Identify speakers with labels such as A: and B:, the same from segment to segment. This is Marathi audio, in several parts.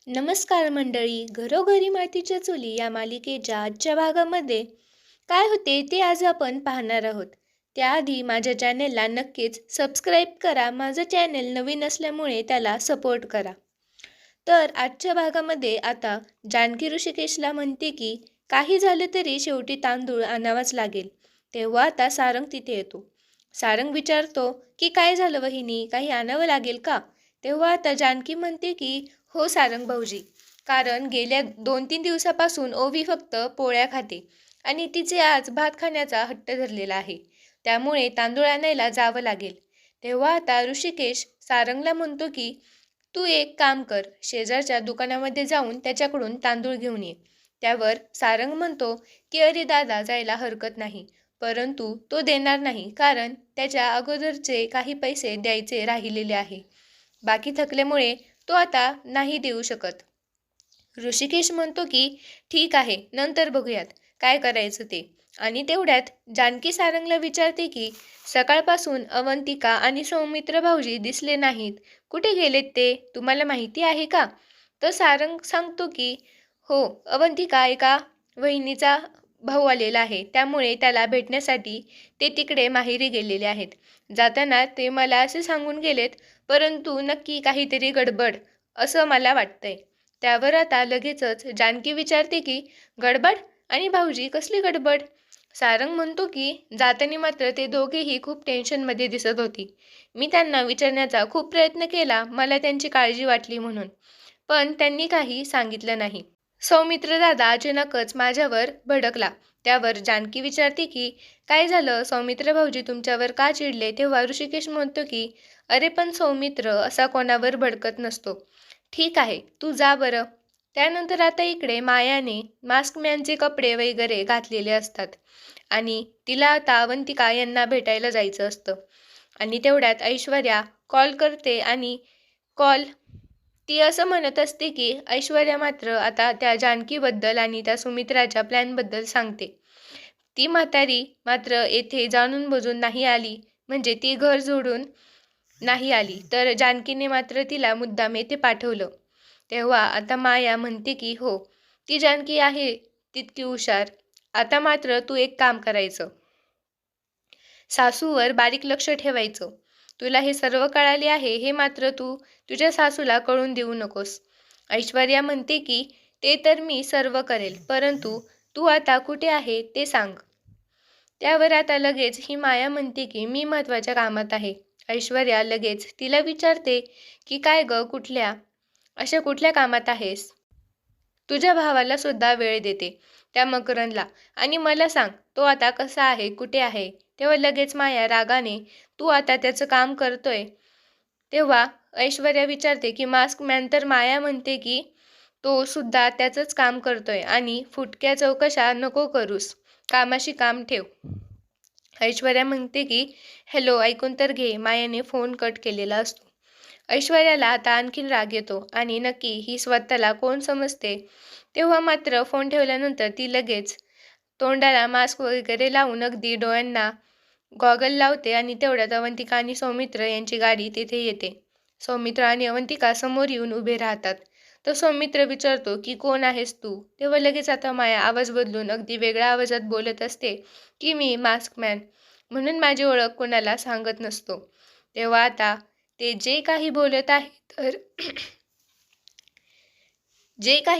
A: नमस्कार मंडळी, घरोघरी मातीच्या चुली या मालिकेच्या आजच्या भागामध्ये काय होते ते आज आपण पाहणार आहोत. त्याआधी माझ्या चॅनेलला नक्कीच सबस्क्राईब करा. माझं चॅनेल नवीन असल्यामुळे त्याला सपोर्ट करा. तर आजच्या भागामध्ये आता जानकी ऋषिकेशला म्हणते की काही झालं तरी शेवटी तांदूळ आणावाच लागेल. तेव्हा आता सारंग तिथे येतो. सारंग विचारतो की काय झालं वहिनी, काही आणावं लागेल का? तेव्हा आता जानकी म्हणते की हो सारंग भाऊजी, कारण गेल्या 2-3 दिवसापासून ओवी फक्त पोळ्या खाते आणि तिचे आज भात खाण्याचा हट्ट धरलेला आहे. त्यामुळे तांदूळ आणायला जावं लागेल. तेव्हा आता ऋषिकेश सारंगला म्हणतो की तू एक काम कर, शेजारच्या दुकानामध्ये जाऊन त्याच्याकडून तांदूळ घेऊन ये. त्यावर सारंग म्हणतो की अरे दादा, जायला हरकत नाही, परंतु तो देणार नाही, कारण त्याच्या अगोदरचे काही पैसे द्यायचे राहिलेले आहे. बाकी थकल्यामुळे तो आता नाही देऊ शकत. ऋषिकेश म्हणतो की ठीक आहे, नंतर बघूयात काय करायचं ते. आणि तेवढ्यात जानकी सारंगला विचारते की सकाळपासून अवंतिका आणि सौमित्र भाऊजी दिसले नाहीत, कुठे गेलेत ते, तुम्हाला माहिती आहे का? तर सारंग सांगतो की हो, अवंतिका एका वहिनीचा भाऊ आलेला आहे, त्यामुळे त्याला भेटण्यासाठी ते तिकडे माहेरी गेलेले आहेत. जाताना ते मला असे सांगून गेलेत, परंतु नक्की काहीतरी गडबड असं मला वाटतंय. त्यावर आता लगेचच जानकी विचारते की गडबड? आणि भाऊजी कसली गडबड? सारंग म्हणतो की जाताना मात्र ते दोघेही खूप टेन्शनमध्ये दिसत होती. मी त्यांना विचारण्याचा खूप प्रयत्न केला, मला त्यांची काळजी वाटली म्हणून, पण त्यांनी काही सांगितलं नाही. सौमित्र दादा अचानकच माझ्यावर भडकला. त्यावर जानकी विचारते की काय झालं सौमित्र भाऊजी, तुमच्यावर का चिडले? तेव्हा ऋषिकेश म्हणतो की अरे पण सौमित्र असा कोणावर भडकत नसतो. ठीक आहे, तू जा बरं. त्यानंतर आता इकडे मायाने मास्कमॅनचे कपडे वगैरे घातलेले असतात आणि तिला आता अवंतिका यांना भेटायला जायचं असतं. आणि तेवढ्यात ऐश्वर्या कॉल करते आणि कॉल ती असं म्हणत असते की ऐश्वर्या मात्र आता त्या जानकीबद्दल आणि त्या सुमित्राच्या प्लॅनबद्दल सांगते. ती म्हातारी मात्र येथे जाणून बुजून नाही आली, म्हणजे ती घर सोडून नाही आली, तर जानकीने मात्र तिला मुद्दाम येथे पाठवलं. तेव्हा आता माया म्हणते की हो, ती जानकी आहे तितकी हुशार. आता मात्र तू एक काम करायचं, सासूवर बारीक लक्ष ठेवायचं. तुला हे सर्व कळाले आहे हे मात्र तू तुझ्या सासूला कळून देऊ नकोस. ऐश्वर्या म्हणते की ते तर मी सर्व करेल, परंतु तू आता कुठे आहे ते सांग. त्यावर आता लगेच ही माया म्हणते की मी महत्त्वाच्या कामात आहे. ऐश्वर्या लगेच तिला विचारते की काय ग, अशा कुठल्या कामात आहेस? तुझ्या भावाला सुद्धा वेळ देते, त्या मकरंदला, आणि मला सांग तो आता कसा आहे, कुठे आहे? तेव्हा लगेच माया रागाने तू आता त्याचं काम करतोय. तेव्हा ऐश्वर्या विचारते की मास्क मॅन, तर माया म्हणते की तो सुद्धा त्याचंच काम करतोय आणि फुटक्या चौकशा नको करूस, कामाशी काम ठेव. ऐश्वर्या म्हणते की हॅलो, ऐकून तर घे. मायाने फोन कट केलेला असतो. ऐश्वर्याला आता आणखीन राग येतो आणि नक्की ही स्वतःला कोण समजते. तेव्हा मात्र फोन ठेवल्यानंतर ती लगेच तोंडाला मास्क वगैरे लावून अगदी डोळ्यांना गॉगल लावते आणि तेवढ्यात अवंतिका आणि सौमित्र यांची गाडी तिथे येते. सौमित्र आणि अवंतिका समोर येऊन उभे राहतात. तर सौमित्र विचारतो की कोण आहेस तू? तेव्हा लगेच आता माया आवाज बदलून अगदी वेगळ्या आवाजात बोलत असते की मी मास्क मॅन, म्हणून माझी ओळख कोणाला सांगत नसतो. तेव्हा आता ते जे काही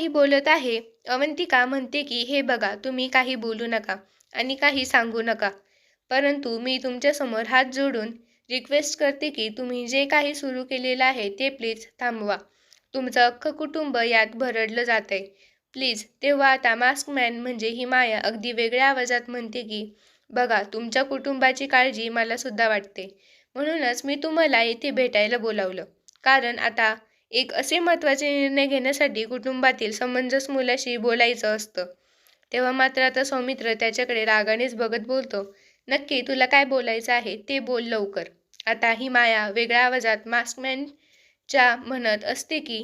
A: बोलत आहे, अवंतिका म्हणते की हे बघा, तुम्ही काही बोलू नका आणि काही सांगू नका, परंतु मी तुमच्यासमोर हात जोडून रिक्वेस्ट करते की तुम्ही जे काही सुरू केलेलं आहे ते प्लीज थांबवा. तुमचं अख्खं कुटुंब यात भरडलं जातंय, प्लीज. तेव्हा आता मास्क मॅन म्हणजे ही माया अगदी वेगळ्या आवाजात म्हणते की बघा, तुमच्या कुटुंबाची काळजी मला सुद्धा वाटते, म्हणूनच मी तुम्हाला येथे भेटायला बोलावलं, कारण आता एक असे महत्त्वाचे निर्णय घेण्यासाठी कुटुंबातील समंजस मुलाशी बोलायचं असतं. तेव्हा मात्र आता सौमित्र त्याच्याकडे रागानेच बघत बोलतो, नक्की तुला काय बोलायचं आहे ते बोल लवकर. आता ही माया वेगळ्या आवाजात मास्कमॅनच्या म्हणत असते की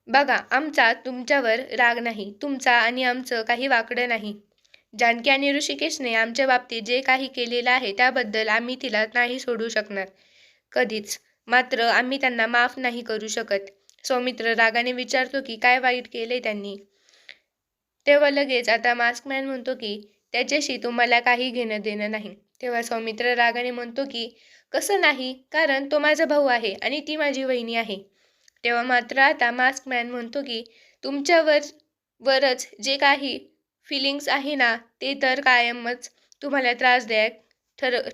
A: बघा, आमचा तुमच्यावर राग नाही, तुमचा आणि आमचं काही वाकडं नाही. जानकी आणि ऋषिकेशने आमच्या बाबतीत जे काही केलेलं आहे त्याबद्दल आम्ही तिला नाही सोडू शकणार कधीच, मात्र आम्ही त्यांना माफ नाही करू शकत. सौमित्र रागाने विचारतो की काय वाईट केले त्यांनी. तेव्हा लगेच आता मास्कमॅन म्हणतो की त्याच्याशी तुम्हाला काही घेणं देणं नाही. तेव्हा सौमित्र रागाने म्हणतो की कसं नाही, कारण तो माझा भाऊ आहे आणि ती माझी वहिनी आहे. तेव्हा मात्र आता मास्कमॅन म्हणतो की वरच जे काही फिलिंग्स आहे ना, ते तर कायमच तुम्हाला त्रासदायक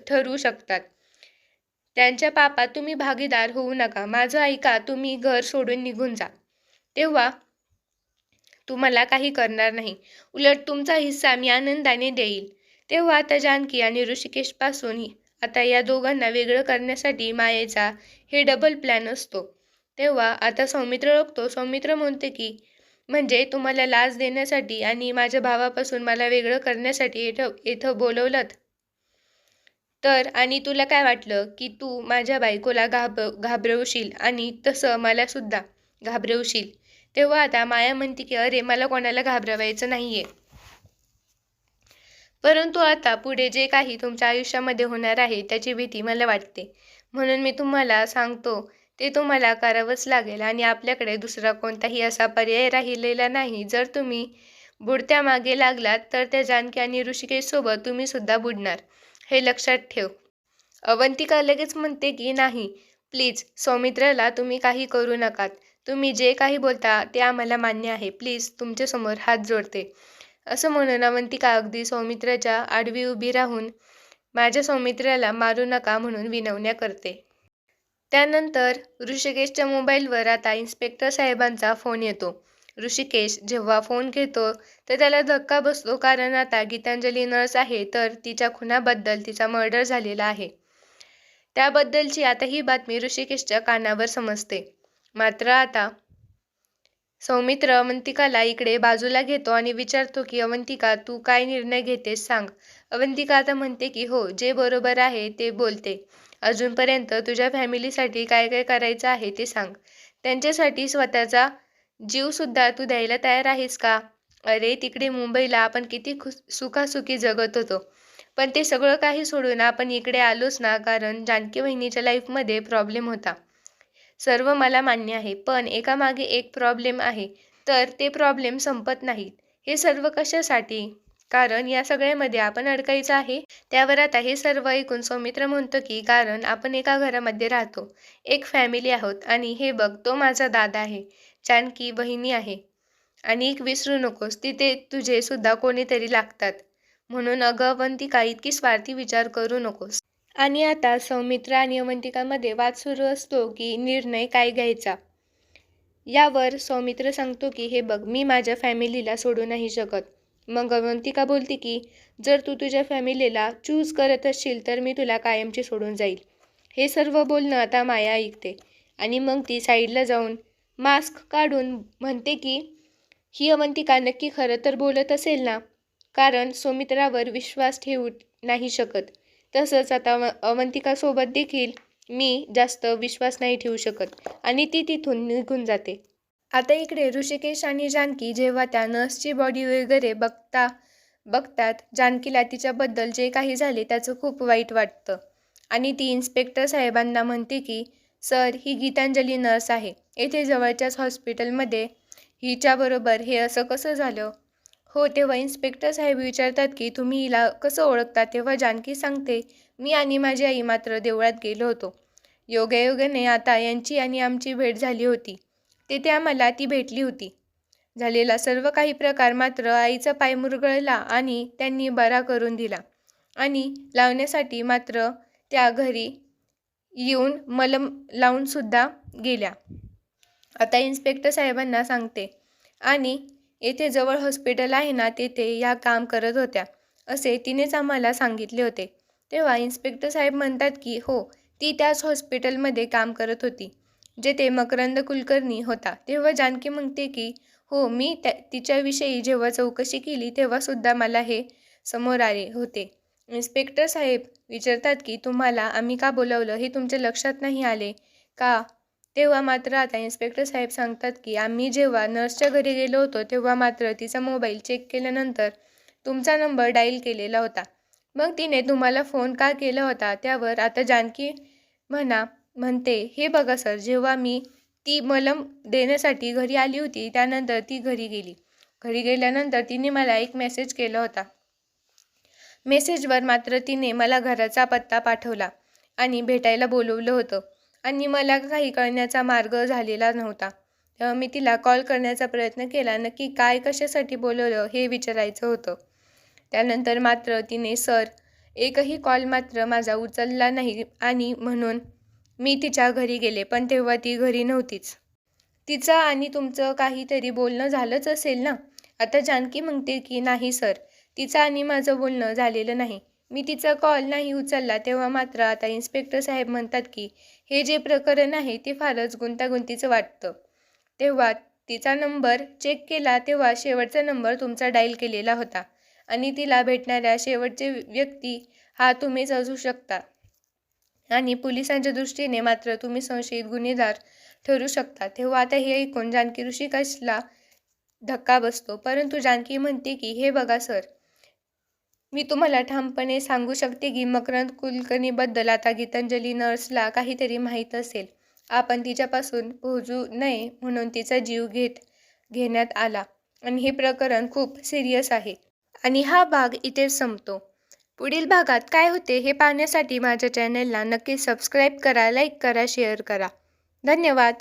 A: ठरू शकतात. त्यांच्या पापात तुम्ही भागीदार होऊ नका. माझं ऐका, तुम्ही घर सोडून निघून जा. तेव्हा तुम्हाला काही करणार नाही. उलट तुमचा हिस्सा मी आनंदाने देईल. तेव्हा आता जानकी आणि ऋषिकेशपासून आता या दोघांना वेगळं करण्यासाठी मायेचा हे डबल प्लॅन असतो. तेव्हा आता सौमित्र ओळखतो. सौमित्र म्हणते की म्हणजे तुम्हाला लाच देण्यासाठी आणि माझ्या भावापासून मला वेगळं करण्यासाठी इथं बोलवलंत तर, आणि तुला काय वाटलं की तू माझ्या बायकोला घाबरवशील आणि तसं मला सुद्धा घाबरवशील. तेव्हा आता माया म्हणते की अरे, मला कोणाला घाबरवायचं नाहीये, परंतु आता पुढे जे काही तुमच्या आयुष्यामध्ये होणार आहे त्याची भीती मला वाटते. म्हणून मी तुम्हाला सांगतो ते तुम्हाला करावंच लागेल आणि आपल्याकडे दुसरा कोणताही असा पर्याय राहिलेला नाही. जर तुम्ही बुडत्या मागे लागलात तर त्या जानकी आणि ऋषिकेशसोबत तुम्ही सुद्धा बुडणार, हे लक्षात ठेव. अवंतिका लगेच म्हणते की नाही, प्लीज सौमित्राला तुम्ही काही करू नकात. तुम्ही जे काही बोलता ते आम्हाला मान्य आहे. प्लीज तुमच्यासमोर हात जोडते. असं म्हणून अवंतिका अगदी सौमित्राच्या आडवी उभी राहून माझ्या सौमित्राला मारू नका म्हणून विनवण्या करते. त्यानंतर ऋषिकेशच्या मोबाईलवर आता इन्स्पेक्टर साहेबांचा फोन येतो. ऋषिकेश जेव्हा फोन घेतो तर त्याला धक्का बसतो, कारण आता गीतांजली नर्स आहे तर तिच्या खुनाबद्दल तिचा मर्डर झालेला आहे. त्याबद्दलची आता ही बातमी ऋषिकेशच्या कानावर समजते. मात्र आता सौमित्र अवंतिकाला इकडे बाजूला घेतो आणि विचारतो की अवंतिका, तू काय निर्णय घेतेस सांग. अवंतिका आता म्हणते की हो, जे बरोबर आहे ते बोलते. अजूनपर्यंत तुझ्या फॅमिलीसाठी काय काय करायचं आहे ते सांग. त्यांच्यासाठी स्वतःचा जीव सुद्धा तू द्यायला तयार आहेस का? अरे, तिकडे मुंबईला आपण किती सुखासुखी जगत होतो, पण ते सगळं काही सोडून आपण इकडे आलोच ना, कारण जानकी वहिनीच्या लाईफमध्ये प्रॉब्लेम होता. सर्व मला मान्य आहे, पण एकामागे एक प्रॉब्लेम आहे, तर ते प्रॉब्लेम संपत नाहीत. हे सर्व कशासाठी? कारण या सगळ्यामध्ये आपण अडकायचं आहे. त्यावर आता हे सर्व ऐकून सौमित्र म्हणतो की कारण आपण एका घरामध्ये राहतो, एक फॅमिली आहोत आणि हे बघ, तो माझा दादा आहे, जानकी वहिनी आहे आणि एक विसरू नकोस, तिथे तुझे सुद्धा कोणीतरी लागतात. म्हणून अगं अवंतिका, इतकी स्वार्थी विचार करू नकोस. आणि आता सौमित्र आणि अवंतिकामध्ये वाद सुरू असतो की निर्णय काय घ्यायचा. यावर सौमित्र सांगतो की हे बघ, मी माझ्या फॅमिलीला सोडू नाही शकत. मग अवंतिका बोलते की जर तू तुझ्या फॅमिलीला चूज करत असशील तर मी तुला कायमची सोडून जाईल. हे सर्व बोलणं आता माया ऐकते आणि मग ती साईडला जाऊन मास्क काढून म्हणते की ही अवंतिका नक्की खरं तर बोलत असेल ना, कारण सौमित्रावर विश्वास ठेवू नाही शकत. तसंच आता अवंतिकासोबत देखील मी जास्त विश्वास नाही ठेवू शकत आणि ती तिथून निघून जाते. आता इकडे ऋषिकेश आणि जानकी जेव्हा त्या नर्सची बॉडी वगैरे बघतात, जानकीला तिच्याबद्दल जे काही झाले त्याचं खूप वाईट वाटतं आणि ती इन्स्पेक्टर साहेबांना म्हणते की सर, ही गीतांजली नर्स आहे. येथे जवळच्याच हॉस्पिटलमध्ये हिच्याबरोबर हे असं कसं झालं? हो. तेव्हा इन्स्पेक्टर साहेब विचारतात की तुम्ही हिला कसं ओळखता? तेव्हा जानकी सांगते, मी आणि माझी आई मात्र देवळात गेलो होतो. योगायोगाने आता यांची आणि आमची भेट झाली होती. तेथे आम्हाला ती भेटली होती. झालेला सर्व काही प्रकार मात्र आईचा पाय मुरगळला आणि त्यांनी बरा करून दिला आणि लावण्यासाठी मात्र त्या घरी येऊन मलम लावून सुद्धा गेल्या. आता इन्स्पेक्टर साहेबांना सांगते आणि येथे जवळ हॉस्पिटल आहे ना, तेथे या काम करत होत्या असे तिनेच आम्हाला सांगितले होते. तेव्हा इन्स्पेक्टर साहेब म्हणतात की हो, ती त्याच हॉस्पिटलमध्ये काम करत होती जेथे मकरंद कुलकर्णी होता. तेव्हा जानकी म्हणते की हो, मी तिच्याविषयी जेव्हा चौकशी केली तेव्हा सुद्धा मला हे समोर आले होते. इन्स्पेक्टर साहेब विचारतात की तुम्हाला आम्ही का बोलवलं हे तुमच्या लक्षात नाही आले का? तेव्हा मात्र आता इन्स्पेक्टर साहेब सांगतात की आम्ही जेव्हा नर्सच्या घरी गेलो होतो तेव्हा मात्र तिचा मोबाईल चेक केल्यानंतर तुमचा नंबर डायल केलेला होता. मग तिने तुम्हाला फोन का केला होता? त्यावर आता जानकी म्हणते हे बघा सर, जेव्हा मी ती मलम देण्यासाठी घरी आली होती. त्यानंतर ती घरी गेली. घरी गेल्यानंतर तिने मला एक मेसेज केला होता. मेसेजवर मात्र तिने मला घराचा पत्ता पाठवला आणि भेटायला बोलवलं होतं आणि मला काही कळण्याचा मार्ग झालेला नव्हता. तेव्हा मी तिला कॉल करण्याचा प्रयत्न केला. नक्की काय कशासाठी बोलवलं हे विचारायचं होतं. त्यानंतर मात्र तिने एकही कॉल मात्र माझा उचलला नाही आणि म्हणून मी तिच्या घरी गेले. पण तेव्हा ती घरी नव्हतीच. तिचं आणि तुमचं काहीतरी बोलणं झालंच असेल ना? आता जानकी म्हणते की नाही सर, तिचं आणि माझं बोलणं झालेलं नाही. मी तिचा कॉल नाही उचलला. तेव्हा मात्र आता इन्स्पेक्टर साहेब म्हणतात की हे जे प्रकरण आहे ते फारच गुंतागुंतीचं वाटतं. तेव्हा तिचा नंबर चेक केला तेव्हा शेवटचा नंबर तुमचा डायल केलेला होता आणि तिला भेटणाऱ्या शेवटचे व्यक्ती हा तुम्हीच असू शकता आणि पोलिसांच्या दृष्टीने मात्र तुम्ही संशयित गुन्हेगार ठरू शकता. तेव्हा आता हे ऐकून जानकी ऋषिकेशला धक्का बसतो. परंतु जानकी म्हणते की हे बघा सर, मी तुम्हाला ठामपणे सांगू शकते की मकरंद कुलकर्णीबद्दल आता गीतांजली नर्सला काहीतरी माहीत असेल. आपण तिच्यापासून पोहोचू नये म्हणून तिचा जीव घेण्यात आला आणि हे प्रकरण खूप सिरियस आहे. आणि हा भाग इथेच संपतो. पुढील भागात काय होते हे पाहण्यासाठी माझ्या चॅनलला नक्की सबस्क्राईब करा, लाईक करा, शेअर करा. धन्यवाद.